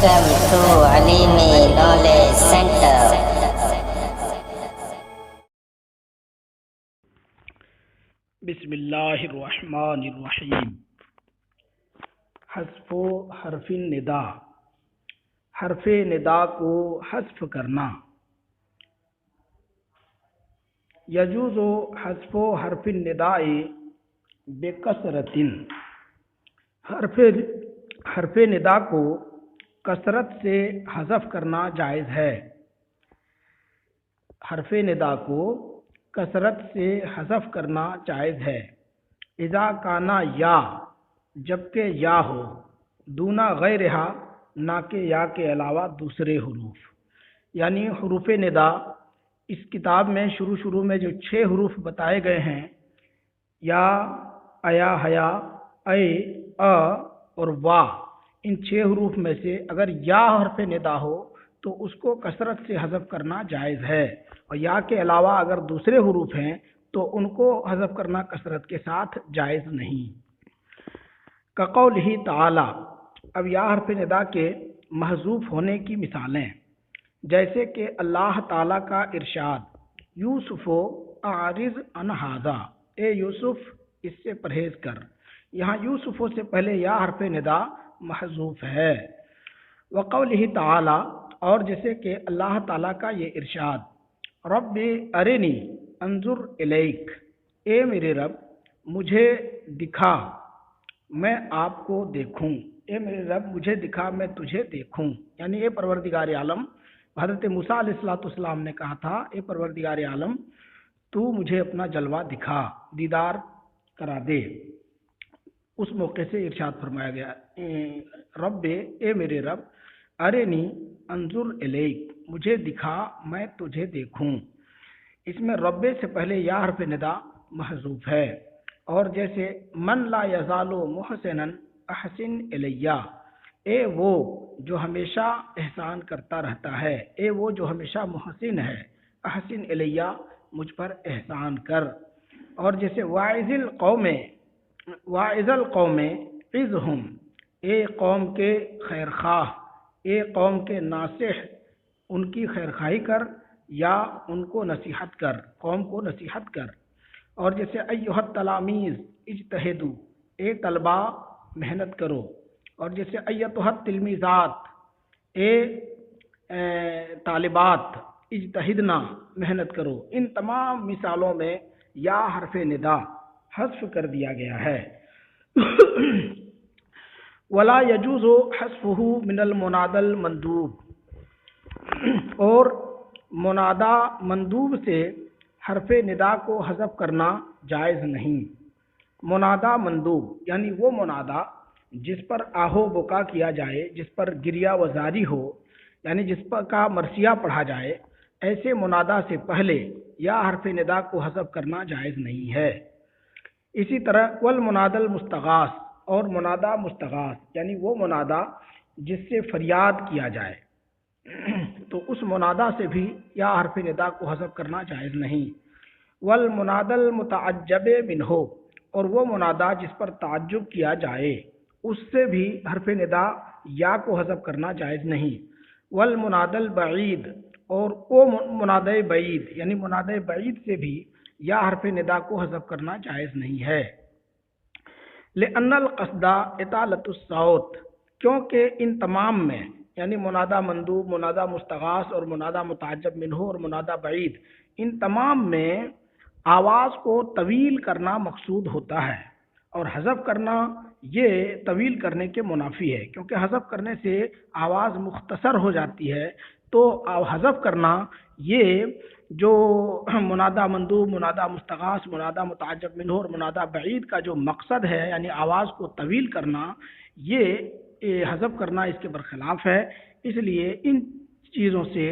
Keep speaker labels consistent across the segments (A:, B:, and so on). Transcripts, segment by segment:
A: Welcome to Alimi Knowledge Center.
B: بسم اللہ الرحمن الرحیم۔ حذف حرف ندا، حرف ندا کو حذف کرنا۔ یجوز حذف حرف النداء بکثرت، حرف ندا کو کثرت سے حذف کرنا جائز ہے۔ حرف ندا کو کثرت سے حذف کرنا جائز ہے۔ اذا کانا یا، جبکہ یا ہو، دونا غیرہا، نہ کہ یا کے علاوہ دوسرے حروف۔ یعنی حروف ندا اس کتاب میں شروع میں جو 6 حروف بتائے گئے ہیں، یا، ایا، حیا، اے، اور وا، ان 6 حروف میں سے اگر یا حرف ندا ہو تو اس کو کثرت سے حذف کرنا جائز ہے، اور یا کے علاوہ اگر دوسرے حروف ہیں تو ان کو حذف کرنا کثرت کے ساتھ جائز نہیں۔ کقولہ تعالی، اب یا حرف ندا کے محذوف ہونے کی مثالیں، جیسے کہ اللہ تعالیٰ کا ارشاد، یوسف اعرض عن ھذا، اے یوسف اس سے پرہیز کر۔ یہاں یوسف سے پہلے یا حرف ندا محذوف ہے۔ وقولہ تعالی، اور جیسے کہ اللہ تعالیٰ کا یہ ارشاد، رب ارنی انظر الیک، اے میرے رب مجھے دکھا میں آپ کو دیکھوں، اے میرے رب مجھے دکھا میں تجھے دیکھوں۔ یعنی اے پروردگار عالم، حضرت موسیٰ علیہ السلام نے کہا تھا، اے پروردگار عالم تو مجھے اپنا جلوہ دکھا، دیدار کرا دے۔ اس موقع سے ارشاد فرمایا گیا، رب، اے میرے رب، ارنی انظر الیک، مجھے دکھا میں تجھے دیکھوں۔ اس میں رب سے پہلے یا حرف ندا محذوف ہے۔ اور جیسے من لا یزال محسنا احسن الیہ، اے وہ جو ہمیشہ احسان کرتا رہتا ہے، اے وہ جو ہمیشہ محسن ہے، احسن الیہ مجھ پر احسان کر۔ اور جیسے واعظ القوم عظہم، اے قوم کے خیر خواہ، اے قوم کے ناصح، ان کی خیر خواہی کر یا ان کو نصیحت کر، قوم کو نصیحت کر۔ اور جیسے ایھا التلامیذ اجتہدوا، اے طلبہ محنت کرو۔ اور جیسے ایھا التلمیذات، اے طالبات اجتہدنا، محنت کرو۔ ان تمام مثالوں میں یا حرف ندا حذف کر دیا گیا ہے۔ ولا یجوز حذفہ من المنادى المندوب، اور منادہ مندوب سے حرف ندا کو حذف کرنا جائز نہیں۔ منادہ مندوب یعنی وہ منادہ جس پر آہو بکا کیا جائے، جس پر گریہ و زاری ہو، یعنی جس پر کا مرثیہ پڑھا جائے، ایسے منادہ سے پہلے یا حرف ندا کو حذف کرنا جائز نہیں ہے۔ اسی طرح والمنادى المستغاث، اور منادہ مستغاث یعنی وہ منادہ جس سے فریاد کیا جائے، تو اس منادہ سے بھی یا حرف ندا کو حذف کرنا جائز نہیں۔ والمنادى المتعجب منہ، اور وہ منادہ جس پر تعجب کیا جائے، اس سے بھی حرف ندا یا کو حذف کرنا جائز نہیں۔ والمنادى البعید، اور وہ منادہ بعید یعنی منادہ بعید سے بھی یا حرف ندا کو حذف کرنا جائز نہیں ہے۔ لأن القصد اطالۃ الصوت، کیونکہ ان تمام میں یعنی منادہ مندوب، منادہ مستغاث اور منادہ متعجب منہ اور منادہ بعید، ان تمام میں آواز کو طویل کرنا مقصود ہوتا ہے، اور حذف کرنا یہ طویل کرنے کے منافی ہے، کیونکہ حذف کرنے سے آواز مختصر ہو جاتی ہے۔ تو حذف کرنا یہ جو منادہ مندوب، منادہ مستغاث، منادہ متعجب منہ اور منادہ بعید کا جو مقصد ہے، یعنی آواز کو طویل کرنا، یہ حذف کرنا اس کے برخلاف ہے۔ اس لیے ان چیزوں سے،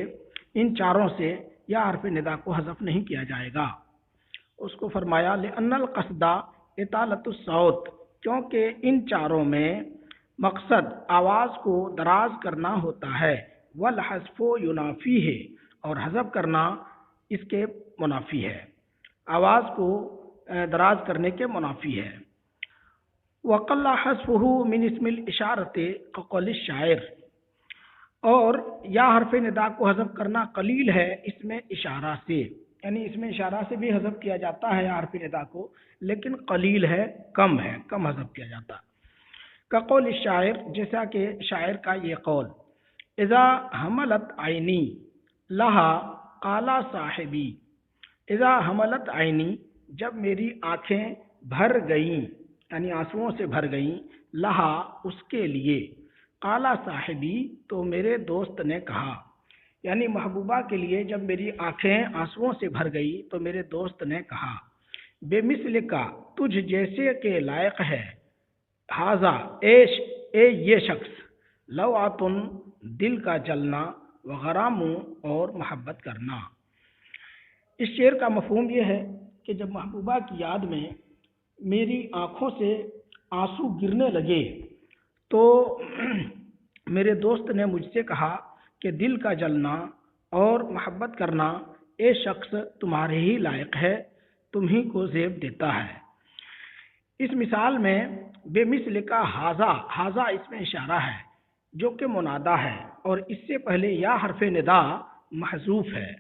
B: ان چاروں سے یا حرف ندا کو حذف نہیں کیا جائے گا۔ اس کو فرمایا لأن القصد اطالۃ الصوت، کیونکہ ان چاروں میں مقصد آواز کو دراز کرنا ہوتا ہے۔ والحذف ینافیہ، اور حذف کرنا اس کے منافی ہے، آواز کو دراز کرنے کے منافی ہے۔ وقل حذفہ من اسم الاشارۃ کقول الشاعر، اور یا حرف ندا کو حذف کرنا قلیل ہے اس میں اشارہ سے، یعنی اس میں اشارہ سے بھی حذف کیا جاتا ہے یا حرف ندا کو، لیکن قلیل ہے، کم حذف کیا جاتا ہے۔ کا قول الشاعر، جیسا کہ شاعر کا یہ قول، اذا حملت عینی لہا قال صاحبی، اذا حملت عینی، جب میری آنکھیں بھر گئیں، یعنی آنسوؤں سے بھر گئیں، لہا، اس کے لیے، قال صاحبی، تو میرے دوست نے کہا، یعنی محبوبہ کے لیے جب میری آنکھیں آنسوؤں سے بھر گئی تو میرے دوست نے کہا، بے مثل کا، تجھ جیسے کے لائق ہے، ہاذا، اے یہ شخص، لوعتن، دل کا جلنا، وغرام، اور محبت کرنا۔ اس شعر کا مفہوم یہ ہے کہ جب محبوبہ کی یاد میں میری آنکھوں سے آنسو گرنے لگے تو میرے دوست نے مجھ سے کہا کہ دل کا جلنا اور محبت کرنا اے شخص تمہارے ہی لائق ہے، تم ہی کو زیب دیتا ہے۔ اس مثال میں بے مثل کا ہاذا اس میں اشارہ ہے جو کہ منادا ہے، اور اس سے پہلے یا حرف ندا محذوف ہے،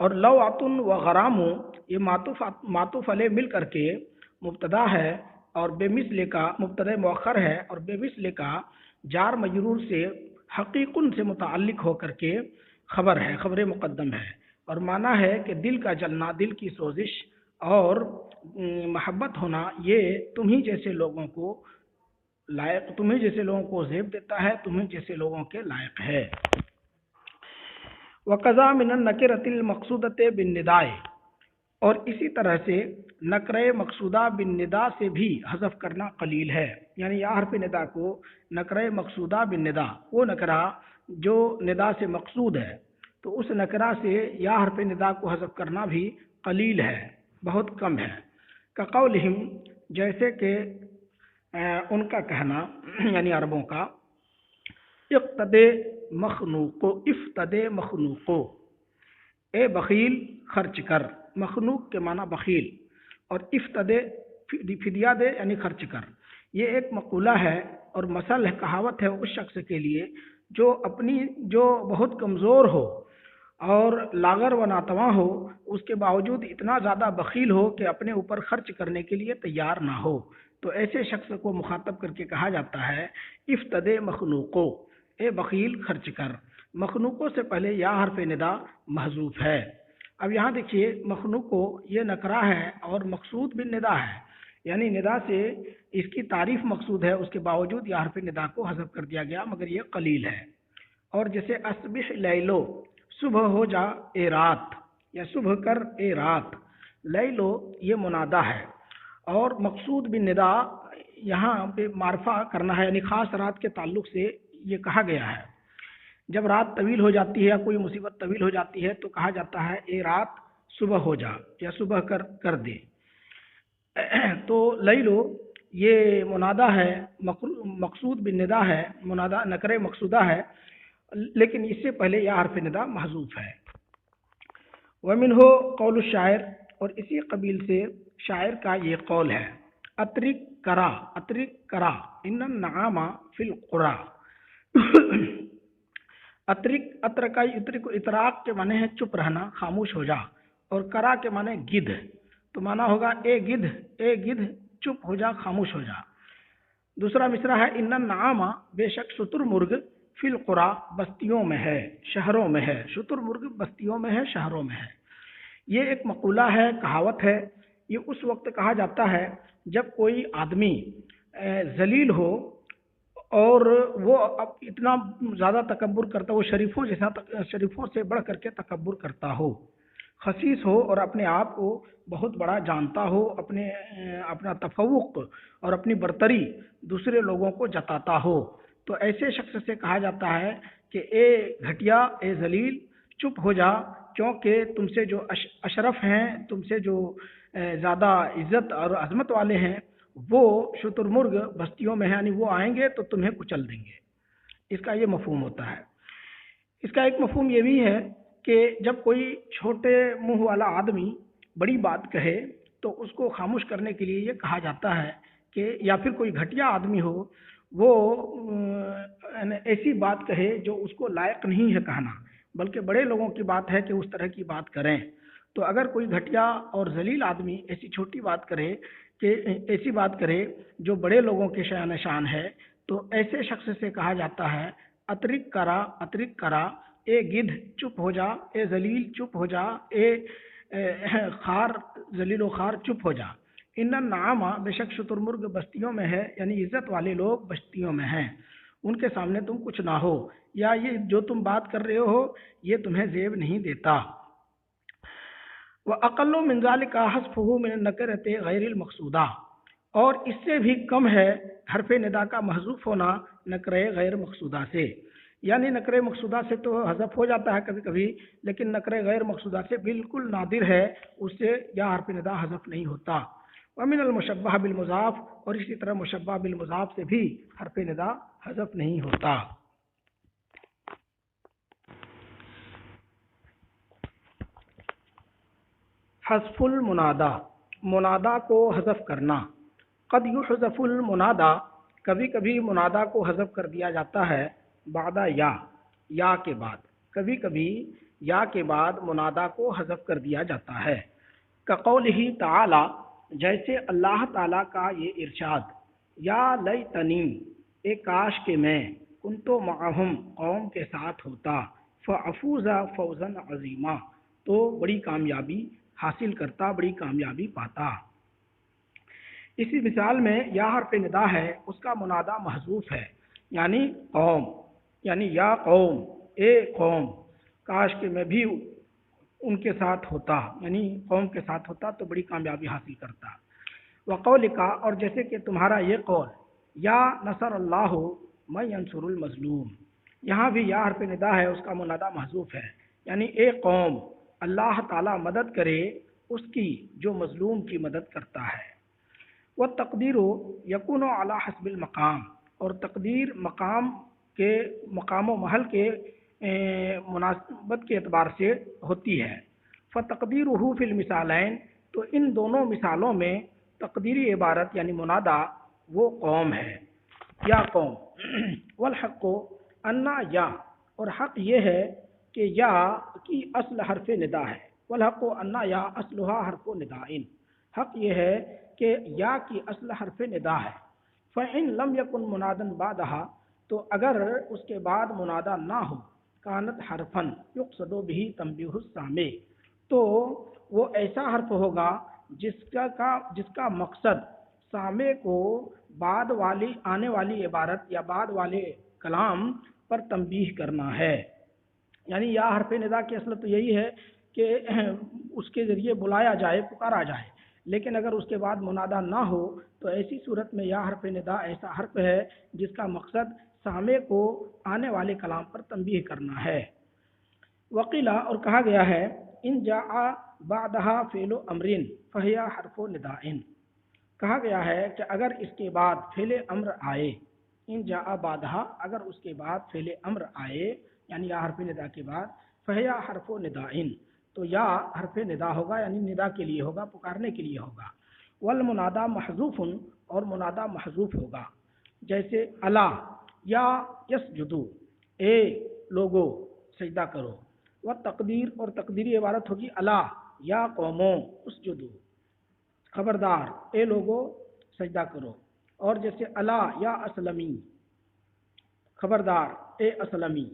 B: اور لوعتن و غرام یہ معطوف علیہ مل کر کے مبتدا ہے، اور بے مثل کا مبتدا مؤخر ہے، اور بے مثل کا جار مجرور سے حقیقن سے متعلق ہو کر کے خبر ہے، خبر مقدم ہے، اور معنی ہے کہ دل کا جلنا، دل کی سوزش اور محبت ہونا یہ تمہیں جیسے لوگوں کو زیب دیتا ہے، تمہیں جیسے لوگوں کے لائق ہے۔ وقضا من النکرۃ المقصودۃ بالنداء، اور اسی طرح سے نکرہ مقصودہ بالندا سے بھی حذف کرنا قلیل ہے، یعنی یا حرف ندا کو نکرہ مقصودہ بالندا، وہ نکرہ جو ندا سے مقصود ہے، تو اس نکرہ سے یا حرف ندا کو حذف کرنا بھی قلیل ہے، بہت کم ہے۔ کقولہم، جیسے کہ ان کا کہنا، یعنی عربوں کا، افتدے مخنوقو، اے بخیل خرچ کر، مخنوق کے معنی بخیل، اور افتدے فدیہ دے یعنی خرچ کر۔ یہ ایک مقولہ ہے اور مثل ہے، کہاوت ہے اس شخص کے لیے جو بہت کمزور ہو اور لاغر و ناتواں ہو، اس کے باوجود اتنا زیادہ بخیل ہو کہ اپنے اوپر خرچ کرنے کے لیے تیار نہ ہو، تو ایسے شخص کو مخاطب کر کے کہا جاتا ہے افتدے مخنوقو، اے بخیل خرچ کر۔ مخنوقوں سے پہلے یا حرف ندا محذوف ہے۔ اب یہاں دیکھیے، مخنوقو یہ نکرہ ہے اور مقصود بھی ندا ہے، یعنی ندا سے اس کی تعریف مقصود ہے، اس کے باوجود یا حرف ندا کو حذف کر دیا گیا، مگر یہ قلیل ہے۔ اور جیسے اصبح لیلو، صبح ہو جا اے رات، یا صبح کر اے رات، لیلو یہ منادا ہے، اور مقصود بھی ندا یہاں پہ معرفہ کرنا ہے، یعنی خاص رات کے تعلق سے یہ کہا گیا ہے۔ جب رات طویل ہو جاتی ہے یا کوئی مصیبت طویل ہو جاتی ہے تو کہا جاتا ہے اے رات صبح ہو جا، یا صبح کر دے۔ تو لیلو یہ منادا ہے، مقصود بالندا ہے، منادا نکرہ مقصودہ ہے، لیکن اس سے پہلے یا حرف ندا محذوف ہے۔ ومنہ قول الشاعر، اور اسی قبیل سے شاعر کا یہ قول ہے، اترک کرا ان النعام فی القرى۔ اترک اطراق کے معنی ہے چپ رہنا، خاموش ہو جا، اور کرا کے معنی گدھ، تو معنی ہوگا اے گدھ چپ ہو جا، خاموش ہو جا۔ دوسرا مصرع ہے، ان النعام، بے شک شتر مرغ، فی القرى بستیوں میں ہے، شہروں میں ہے، شتر مرغ بستیوں میں ہے، شہروں میں ہے۔ یہ ایک مقولہ ہے، کہاوت ہے، یہ اس وقت کہا جاتا ہے جب کوئی آدمی ذلیل ہو اور وہ اب اتنا زیادہ تکبر کرتا ہو، شریفوں سے بڑھ کر کے تکبر کرتا ہو، خسیس ہو اور اپنے آپ کو بہت بڑا جانتا ہو، اپنا تفوق اور اپنی برتری دوسرے لوگوں کو جتاتا ہو، تو ایسے شخص سے کہا جاتا ہے کہ اے گھٹیا، اے ذلیل، چپ ہو جا، کیونکہ تم سے جو اشرف ہیں، تم سے جو زیادہ عزت اور عظمت والے ہیں، وہ شتر مرغ بستیوں میں ہیں، یعنی وہ آئیں گے تو تمہیں کچل دیں گے۔ اس کا یہ مفہوم ہوتا ہے۔ اس کا ایک مفہوم یہ بھی ہے کہ جب کوئی چھوٹے منہ والا آدمی بڑی بات کہے تو اس کو خاموش کرنے کے لیے یہ کہا جاتا ہے کہ، یا پھر کوئی گھٹیا آدمی ہو، وہ ایسی بات کہے جو اس کو لائق نہیں ہے کہنا، بلکہ بڑے لوگوں کی بات ہے کہ اس طرح کی بات کریں۔ تو اگر کوئی گھٹیا اور ذلیل آدمی ایسی چھوٹی بات کرے کہ ایسی بات کرے جو بڑے لوگوں کے شان شان ہے، تو ایسے شخص سے کہا جاتا ہے اترک کرا، اے گدھ چپ ہو جا، اے ذلیل چپ ہو جا، اے خار ذلیل و خار چپ ہو جا۔ ان النعام، بے شک شترمرغ بستیوں میں ہے، یعنی عزت والے لوگ بستیوں میں ہیں، ان کے سامنے تم کچھ نہ ہو، یا یہ جو تم بات کر رہے ہو یہ تمہیں زیب نہیں دیتا۔ وَأَقَلُّ مِنْ ذَلِكَ حَذْفُهُ مِنَ النَّكِرَةِ غَيْرِ الْمَقْصُودَةِ، اور اس سے بھی کم ہے حرف ندا کا محذوف ہونا نکرہ غیر مقصودہ سے، یعنی نکرہ مقصودہ سے تو حذف ہو جاتا ہے کبھی کبھی، لیکن نکرہ غیر مقصودہ سے بالکل نادر ہے، اس سے یا حرف ندا حذف نہیں ہوتا۔ وَمِنَ الْمُشَبَّهِ بِالْمُضَافِ، اور اسی طرح مشبہ بالمضاف سے بھی حرف ندا حذف نہیں ہوتا۔ حذف المنادا، منادا کو حذف کرنا۔ قد یحذف المنادا، کبھی کبھی منادا کو حذف کر دیا جاتا ہے بعد یا کے بعد، کبھی کبھی یا کے بعد منادا کو حذف کر دیا جاتا ہے۔ کقولہ تعالی، جیسے اللہ تعالیٰ کا یہ ارشاد، یا لیتنی، اے کاش کہ میں، کنتو معہم، قوم کے ساتھ ہوتا، فافوز فوزا عظیما، تو بڑی کامیابی حاصل کرتا، بڑی کامیابی پاتا۔ اسی مثال میں یا حرف ندا ہے، اس کا منادا محذوف ہے، یعنی قوم، یعنی یا قوم، اے قوم، کاش کہ میں بھی ان کے ساتھ ہوتا، یعنی قوم کے ساتھ ہوتا تو بڑی کامیابی حاصل کرتا۔ وقولک، اور جیسے کہ تمہارا یہ قول، یا نصر اللہ من ینصر المظلوم، یہاں بھی یا حرف ندا ہے، اس کا منادا محذوف ہے، یعنی اے قوم، اللہ تعالیٰ مدد کرے اس کی جو مظلوم کی مدد کرتا ہے۔ والتقدیر یکون علی حسب المقام، اور تقدیر مقام و محل کے مناسبت کے اعتبار سے ہوتی ہے۔ فتقدیرہ فی المثالین، تو ان دونوں مثالوں میں تقدیری عبارت یعنی منادا وہ قوم ہے، یا قوم۔ والحق انا، یا، اور حق یہ ہے کہ یا کی اصل حرف ندا ہے۔ والحق انا یا اصلها حرف ندائن، حق یہ ہے کہ یا کی اصل حرف ندا ہے۔ فإن لم يكن منادن بعدها، تو اگر اس کے بعد منادا نہ ہو، کانت حرفن یقصد به تنبیہ السامع، تو وہ ایسا حرف ہوگا جس کا مقصد سامع کو بعد والی آنے والی عبارت یا بعد والے کلام پر تنبیہ کرنا ہے۔ یعنی یا حرف ندا کی اصل تو یہی ہے کہ اس کے ذریعے بلایا جائے، پکارا جائے، لیکن اگر اس کے بعد منادا نہ ہو تو ایسی صورت میں یا حرف ندا ایسا حرف ہے جس کا مقصد سامع کو آنے والے کلام پر تنبیہ کرنا ہے۔ وقیلا، اور کہا گیا ہے، ان جاء بعدها فعل امر فہی حرف نداء، کہا گیا ہے کہ اگر اس کے بعد فعل امر آئے، ان جاء بعدها، اگر اس کے بعد فعل امر آئے یعنی یا حرف ندا کے بعد، فہی حرف نداء، تو یا حرف ندا ہوگا، یعنی ندا کے لیے ہوگا، پکارنے کے لیے ہوگا۔ والمنادا محذوف، اور منادا محذوف ہوگا، جیسے الا یا یسجدو، اے لوگو سجدہ کرو۔ والتقدیر، اور تقدیری عبارت ہوگی الا یا قوموں اسجدو، خبردار اے لوگو سجدہ کرو۔ اور جیسے الا یا اسلمی، خبردار اے اسلمی۔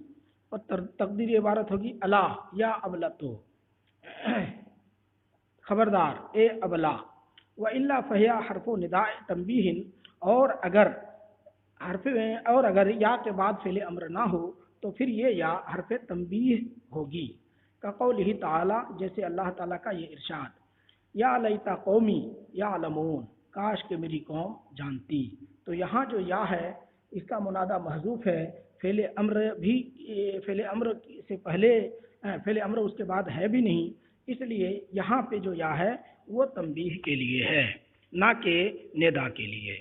B: اور تقدیری عبارت ہوگی الا یا ابلتو، خبردار اے ابلا۔ وَإِلَّا فَهِيَ حَرْفُ نِدَاءِ تَنبِيهٍ، اور اگر یا کے بعد فعل امر نہ ہو تو پھر یہ یا حرف تنبیہ ہوگی۔ کقولہ تعالی، جیسے اللہ تعالیٰ کا یہ ارشاد، یا لیت قومی یعلمون، کاش کہ میری قوم جانتی۔ تو یہاں جو یا ہے اس کا منادا محذوف ہے، فعل امر سے پہلے فعل امر اس کے بعد ہے بھی نہیں، اس لیے یہاں پہ جو یا ہے وہ تنبیہ کے لیے ہے، نہ کہ ندا کے لیے۔